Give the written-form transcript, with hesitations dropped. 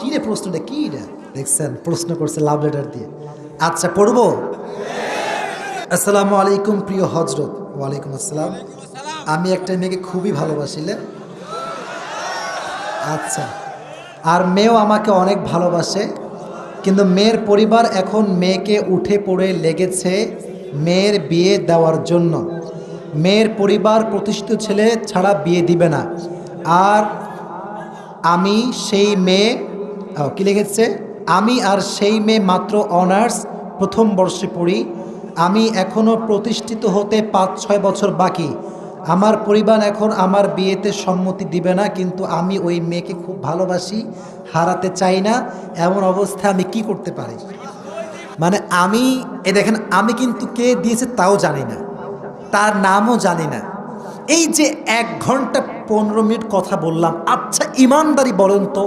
কি রে প্রশ্নটা কি রে? দেখছেন প্রশ্ন করছে লাভ লেটার দিয়ে। আচ্ছা পড়বো। আসসালামু আলাইকুম প্রিয় হজরত। ওয়ালাইকুম আসসালাম। আমি একটা মেয়েকে খুবই ভালোবাসিলে। আচ্ছা, আর মেয়েও আমাকে অনেক ভালোবাসে, কিন্তু মেয়ের পরিবার এখন মেয়েকে উঠে পড়ে লেগেছে মেয়ের বিয়ে দেওয়ার জন্য। মেয়ের পরিবার প্রতিষ্ঠিত ছেলে ছাড়া বিয়ে দিবে না। আর আমি সেই মেয়ে কি লিখেছে, আমি আর সেই মেয়ে মাত্র অনার্স প্রথম বর্ষে পড়ি। আমি এখনও প্রতিষ্ঠিত হতে 5-6 বছর বাকি। আমার পরিবার এখন আমার বিয়েতে সম্মতি দিবে না, কিন্তু আমি ওই মেয়েকে খুব ভালোবাসি, হারাতে চাই না। এমন অবস্থায় আমি কি করতে পারি? মানে আমি দেখেন, আমি কিন্তু কে দিয়েছে তাও জানি না, তার নামও জানি না। এই যে 1 ঘন্টা 15 মিনিট কথা বললাম, আচ্ছা ইমানদারি বলেন তো,